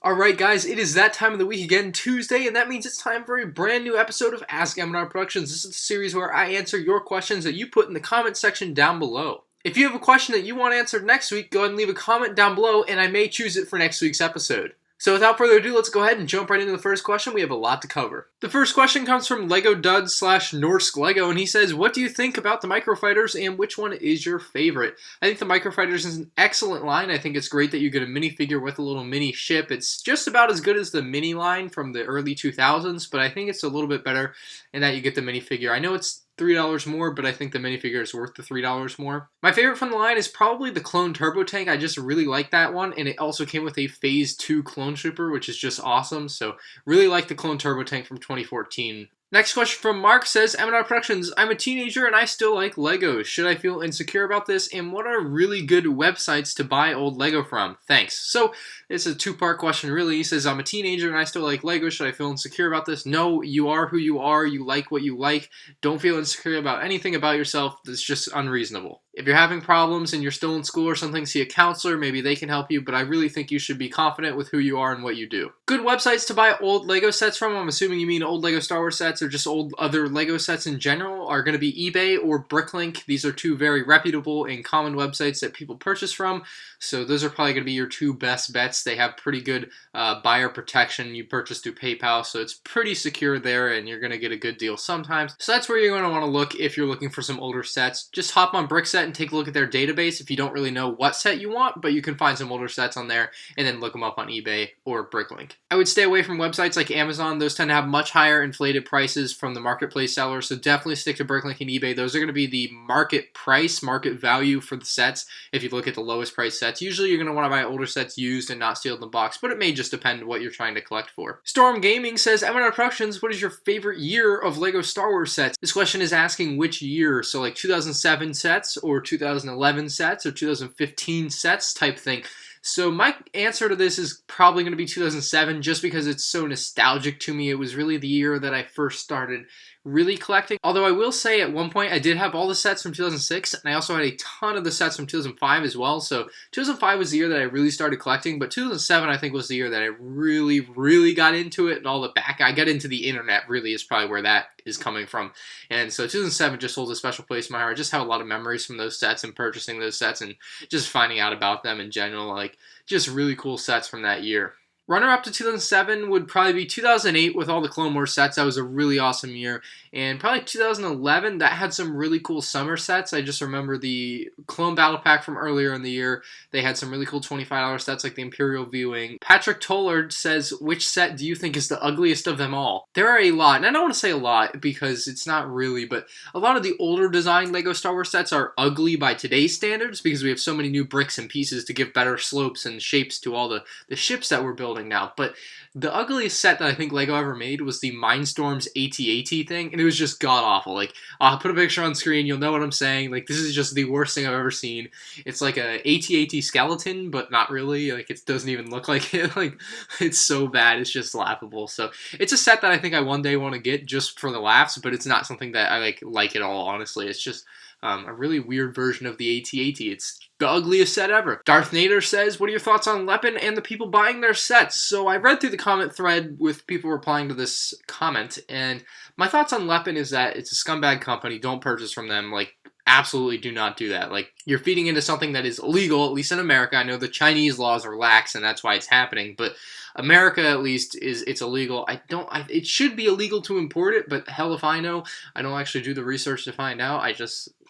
Alright guys, it is that time of the week again, Tuesday, and that means it's time for a brand new episode of ASK MandRproductions. This is the series where I answer your questions that you put in the comment section down below. If you have a question that you want answered next week, go ahead and leave a comment down below and I may choose it for next week's episode. So without further ado, let's go ahead and jump right into the first question. We have a lot to cover. The first question comes from Lego Dud / Norsk Lego, and he says, what do you think about the Microfighters and which one is your favorite? I think the Microfighters is an excellent line. I think it's great that you get a minifigure with a little mini ship. It's just about as good as the mini line from the early 2000s, but I think it's a little bit better in that you get the minifigure. I know it's $3 more, but I think the minifigure is worth the $3 more. My favorite from the line is probably the Clone Turbo Tank. I just really like that one, and it also came with a Phase 2 Clone Trooper, which is just awesome, so really like the Clone Turbo Tank from 2014. Next question from Mark says, MandRproductions, I'm a teenager and I still like Legos. Should I feel insecure about this? And what are really good websites to buy old Lego from? Thanks. So, it's a two-part question really. He says, I'm a teenager and I still like Legos. Should I feel insecure about this? No, you are who you are. You like what you like. Don't feel insecure about anything about yourself. That's just unreasonable. If you're having problems and you're still in school or something, see a counselor. Maybe they can help you, but I really think you should be confident with who you are and what you do. Good websites to buy old Lego sets from, I'm assuming you mean old Lego Star Wars sets or just old other Lego sets in general, are going to be eBay or Bricklink. These are two very reputable and common websites that people purchase from, so those are probably going to be your two best bets. They have pretty good buyer protection. You purchase through PayPal, so it's pretty secure there, and you're going to get a good deal sometimes. So that's where you're going to want to look if you're looking for some older sets. Just hop on Brickset and take a look at their database if you don't really know what set you want, but you can find some older sets on there and then look them up on eBay or Bricklink. I would stay away from websites like Amazon. Those tend to have much higher inflated prices from the marketplace sellers, so definitely stick to Bricklink and eBay. Those are going to be the market price, market value for the sets if you look at the lowest price sets. Usually you're going to want to buy older sets used and not sealed in the box, but it may just depend what you're trying to collect for. Storm Gaming says, MandRproductions, what is your favorite year of Lego Star Wars sets? This question is asking which year, so like 2007 sets or 2011 sets or 2015 sets type thing. So my answer to this is probably going to be 2007 just because it's so nostalgic to me. It was really the year that I first started really collecting. Although I will say at one point I did have all the sets from 2006 and I also had a ton of the sets from 2005 as well. So 2005 was the year that I really started collecting, but 2007 I think was the year that I really got into it, and all the back I got into the internet really is probably where that is coming from. And so 2007 just holds a special place in my heart. I just have a lot of memories from those sets and purchasing those sets and just finding out about them in general, like just really cool sets from that year. Runner-up to 2007 would probably be 2008 with all the Clone Wars sets. That was a really awesome year. And probably 2011, that had some really cool summer sets. I just remember the Clone Battle Pack from earlier in the year. They had some really cool $25 sets like the Imperial V-Wing. Patrick Tollard says, which set do you think is the ugliest of them all? There are a lot, and I don't want to say a lot because it's not really, but a lot of the older design Lego Star Wars sets are ugly by today's standards because we have so many new bricks and pieces to give better slopes and shapes to all the ships that we're building now. But the ugliest set that I think Lego ever made was the Mindstorms AT-AT thing, and it was just god-awful. Like, I'll put a picture on screen, you'll know what I'm saying. Like, this is just the worst thing I've ever seen. It's like a AT-AT skeleton, but not really. Like, it doesn't even look like it. Like, it's so bad, it's just laughable. So, it's a set that I think I one day want to get just for the laughs, but it's not something that I like at all, honestly. It's just a really weird version of the AT-AT. It's the ugliest set ever. Darth Nader says, what are your thoughts on Lepin and the people buying their sets? So I read through the comment thread with people replying to this comment, and my thoughts on Lepin is that it's a scumbag company. Don't purchase from them. Like, absolutely do not do that. Like, you're feeding into something that is illegal, at least in America. I know the Chinese laws are lax, and that's why it's happening, but America, at least, it's illegal. It should be illegal to import it, but hell if I know. I don't actually do the research to find out.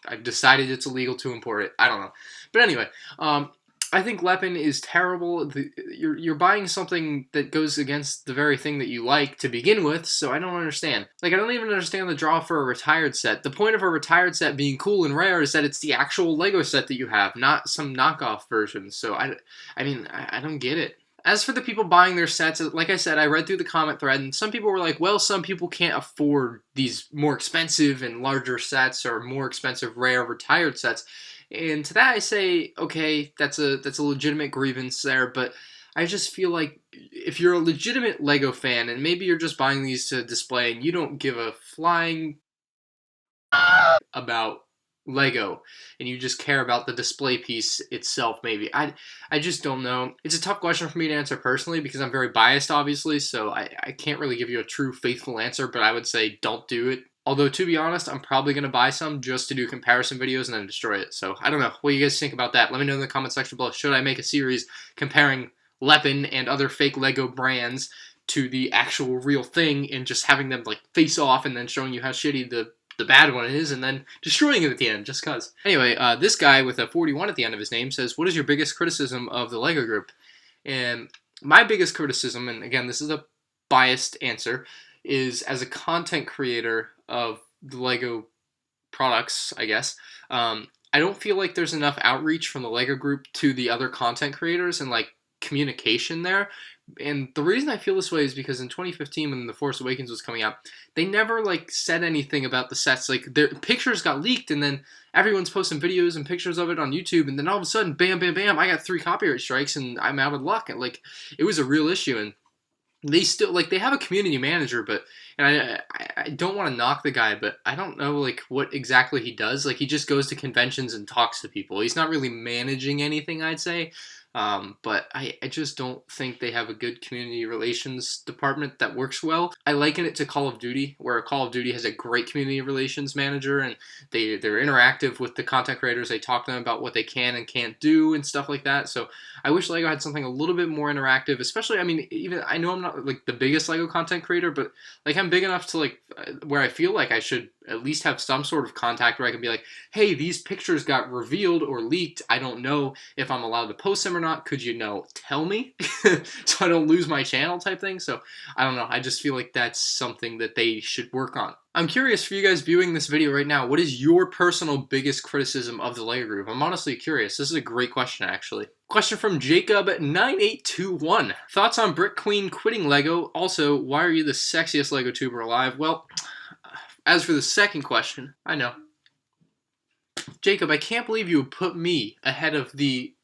I've decided it's illegal to import it. I don't know. But anyway, I think Lepin is terrible. You're buying something that goes against the very thing that you like to begin with, so I don't understand. Like, I don't even understand the draw for a retired set. The point of a retired set being cool and rare is that it's the actual Lego set that you have, not some knockoff version. So, I mean, I don't get it. As for the people buying their sets, like I said, I read through the comment thread, and some people were like, well, some people can't afford these more expensive and larger sets or more expensive rare retired sets. And to that I say, okay, that's a legitimate grievance there, but I just feel like if you're a legitimate Lego fan and maybe you're just buying these to display and you don't give a flying about Lego and you just care about the display piece itself, maybe. I just don't know. It's a tough question for me to answer personally because I'm very biased, obviously, so I can't really give you a true faithful answer, but I would say don't do it. Although, to be honest, I'm probably going to buy some just to do comparison videos and then destroy it. So, I don't know. What do you guys think about that? Let me know in the comment section below. Should I make a series comparing Lepin and other fake Lego brands to the actual real thing and just having them, like, face off and then showing you how shitty the bad one is, and then destroying it at the end, just cause. Anyway, this guy with a 41 at the end of his name says, what is your biggest criticism of the LEGO Group? And my biggest criticism, and again, this is a biased answer, is as a content creator of the LEGO products, I guess, I don't feel like there's enough outreach from the LEGO Group to the other content creators and, like, communication there. And the reason I feel this way is because in 2015 when The Force Awakens was coming out, they never, like, said anything about the sets. Like, their pictures got leaked and then everyone's posting videos and pictures of it on YouTube, and then all of a sudden, bam, bam, bam, I got 3 copyright strikes and I'm out of luck. And, like, it was a real issue, and they still, like, they have a community manager, but, and I don't want to knock the guy, but I don't know, like, what exactly he does. Like, he just goes to conventions and talks to people. He's not really managing anything, I'd say. But I just don't think they have a good community relations department that works well. I liken it to Call of Duty, where Call of Duty has a great community relations manager, and they're interactive with the content creators. They talk to them about what they can and can't do and stuff like that. So I wish LEGO had something a little bit more interactive, especially, I mean, even, I know I'm not, like, the biggest LEGO content creator, but, like, I'm big enough to, like, where I feel like I should at least have some sort of contact where I can be like, hey, these pictures got revealed or leaked. I don't know if I'm allowed to post them or not. Could you tell me so I don't lose my channel type thing? So I don't know. I just feel like that's something that they should work on. I'm curious for you guys viewing this video right now, what is your personal biggest criticism of the LEGO Group? I'm honestly curious. This is a great question, actually. Question from Jacob9821. Thoughts on Brick Queen quitting LEGO? Also, why are you the sexiest LEGO tuber alive? Well, as for the second question, I know. Jacob, I can't believe you would put me ahead of the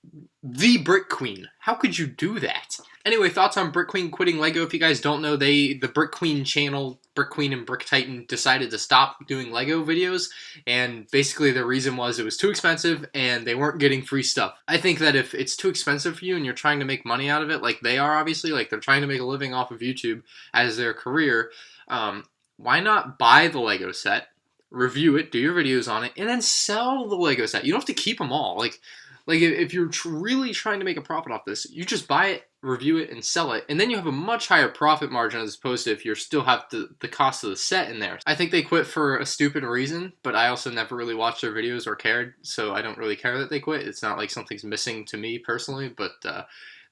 Brick Queen. How could you do that? Anyway, thoughts on Brick Queen quitting LEGO. If you guys don't know, the Brick Queen channel, Brick Queen and Brick Titan, decided to stop doing LEGO videos, and basically the reason was it was too expensive and they weren't getting free stuff. I think that if it's too expensive for you and you're trying to make money out of it, like they are obviously, like they're trying to make a living off of YouTube as their career, why not buy the LEGO set, review it, do your videos on it, and then sell the LEGO set? You don't have to keep them all. Like if you're really trying to make a profit off this, you just buy it, review it, and sell it, and then you have a much higher profit margin as opposed to if you still have the cost of the set in there. I think they quit for a stupid reason, but I also never really watched their videos or cared, so I don't really care that they quit. It's not like something's missing to me personally, but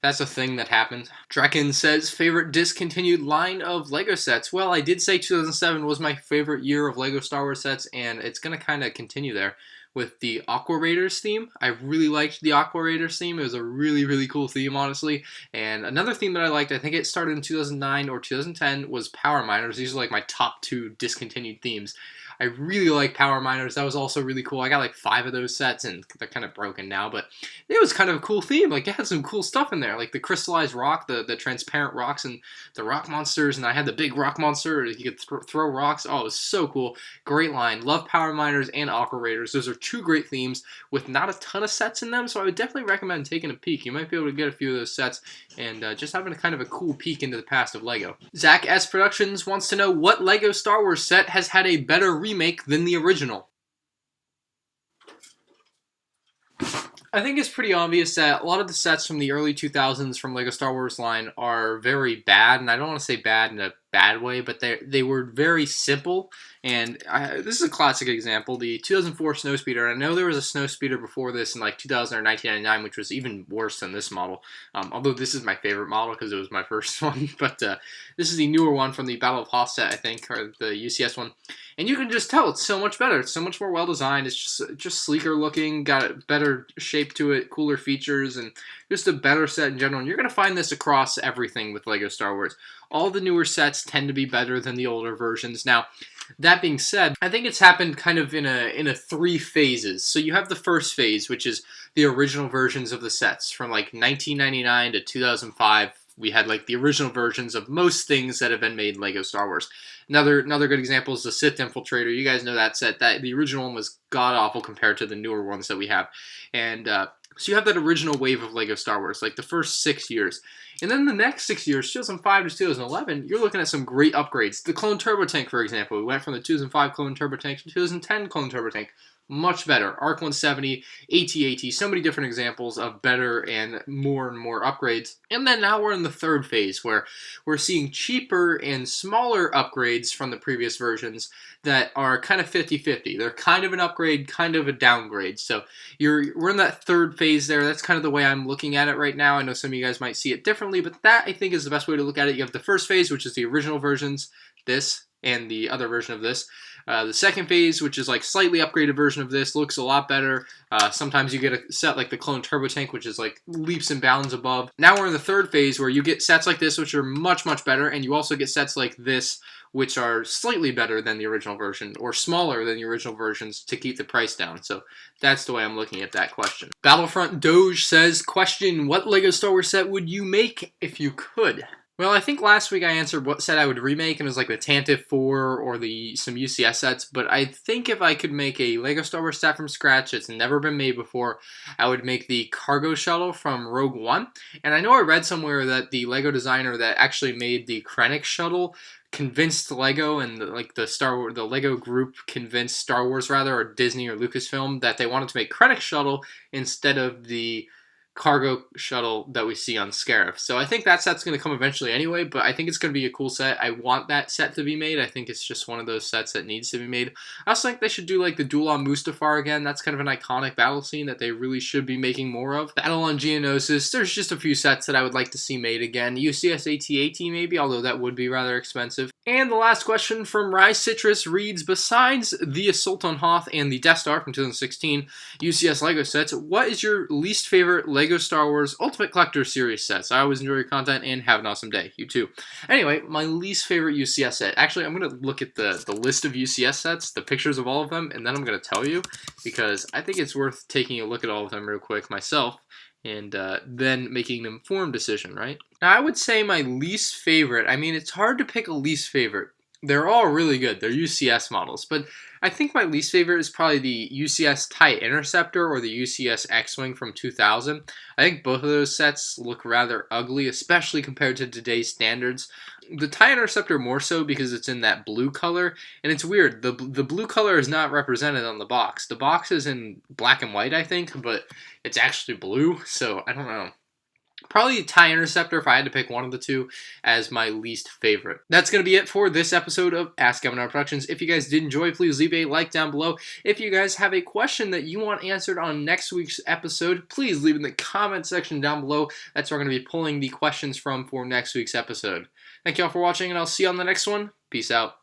that's a thing that happened. Drekken says, favorite discontinued line of LEGO sets? Well, I did say 2007 was my favorite year of LEGO Star Wars sets, and it's going to kind of continue there with the Aqua Raiders theme. I really liked the Aqua Raiders theme. It was a really, really cool theme, honestly. And another theme that I liked, I think it started in 2009 or 2010, was Power Miners. These are like my top 2 discontinued themes. I really like Power Miners. That was also really cool. I got like 5 of those sets, and they're kind of broken now, but it was kind of a cool theme. Like, it had some cool stuff in there, like the crystallized rock, the transparent rocks, and the rock monsters, and I had the big rock monster. You could throw rocks. Oh, it was so cool. Great line. Love Power Miners and Aqua Raiders. Those are 2 great themes with not a ton of sets in them, so I would definitely recommend taking a peek. You might be able to get a few of those sets and just having a kind of a cool peek into the past of LEGO. Zach S Productions wants to know what LEGO Star Wars set has had a better remake than the original. I think it's pretty obvious that a lot of the sets from the early 2000s from LEGO Star Wars line are very bad, and I don't want to say bad in a bad way, but they were very simple, and this is a classic example, the 2004 Snowspeeder. I know there was a Snowspeeder before this in like 2000 or 1999, which was even worse than this model, although this is my favorite model because it was my first one, but this is the newer one from the Battle of Hoth set, I think, or the UCS one, and you can just tell it's so much better. It's so much more well-designed. It's just sleeker looking, got a better shape to it, cooler features, and just a better set in general. And you're going to find this across everything with LEGO Star Wars. All the newer sets tend to be better than the older versions. Now, that being said, I think it's happened kind of in a 3 phases. So you have the first phase, which is the original versions of the sets from like 1999 to 2005. we had like the original versions of most things that have been made in Lego Star Wars. Another good example is the Sith Infiltrator. You guys know that set. That the original one was god awful compared to the newer ones that we have, and so you have that original wave of Lego Star Wars, like the first 6 years. And then the next 6 years, 2005 to 2011, you're looking at some great upgrades. The Clone Turbo Tank, for example. We went from the 2005 Clone Turbo Tank to 2010 Clone Turbo Tank. Much better. ARC 170, AT-AT, so many different examples of better and more upgrades. And then now we're in the third phase where we're seeing cheaper and smaller upgrades from the previous versions that are kind of 50-50. They're kind of an upgrade, kind of a downgrade. So we're in that third phase there. That's kind of the way I'm looking at it right now. I know some of you guys might see it differently, but that I think is the best way to look at it. You have the first phase, which is the original versions, this, and the other version of this. The second phase, which is like slightly upgraded version of this, looks a lot better. Sometimes you get a set like the Clone Turbo Tank, which is like leaps and bounds above. Now we're in the third phase where you get sets like this, which are much better, and you also get sets like this, which are slightly better than the original version, or smaller than the original versions to keep the price down. So that's the way I'm looking at that question. Battlefront Doge says, question, what Lego Star Wars set would you make if you could? Well, I think last week I answered what set I would remake, and it was like the Tantive 4 or some UCS sets, but I think if I could make a Lego Star Wars set from scratch, it's never been made before, I would make the cargo shuttle from Rogue One. And I know I read somewhere that the Lego designer that actually made the Krennic shuttle convinced Lego and the Lego group convinced Star Wars or Disney or Lucasfilm that they wanted to make Krennic shuttle instead of the cargo shuttle that we see on Scarif. So I think that set's going to come eventually anyway, but I think it's going to be a cool set. I want that set to be made. I think it's just one of those sets that needs to be made. I also think they should do like the Duel on Mustafar again. That's kind of an iconic battle scene that they really should be making more of. Battle on Geonosis. There's just a few sets that I would like to see made again. UCS AT-AT maybe, although that would be rather expensive. And the last question from Rye Citrus reads, besides the Assault on Hoth and the Death Star from 2016 UCS Lego sets, what is your least favorite Lego Star Wars Ultimate Collector Series sets? I always enjoy your content and have an awesome day. You too. Anyway, my least favorite UCS set. Actually, I'm going to look at the list of UCS sets, the pictures of all of them, and then I'm going to tell you because I think it's worth taking a look at all of them real quick myself and then making an informed decision, right? Now, I would say my least favorite, I mean, it's hard to pick a least favorite. They're all really good. They're UCS models, but I think my least favorite is probably the UCS TIE Interceptor or the UCS X-Wing from 2000. I think both of those sets look rather ugly, especially compared to today's standards. The TIE Interceptor more so because it's in that blue color, and it's weird. The blue color is not represented on the box. The box is in black and white, I think, but it's actually blue, so I don't know. Probably TIE Interceptor if I had to pick one of the two as my least favorite. That's going to be it for this episode of Ask MandRproductions. If you guys did enjoy, please leave a like down below. If you guys have a question that you want answered on next week's episode, please leave in the comment section down below. That's where we're going to be pulling the questions from for next week's episode. Thank you all for watching, and I'll see you on the next one. Peace out.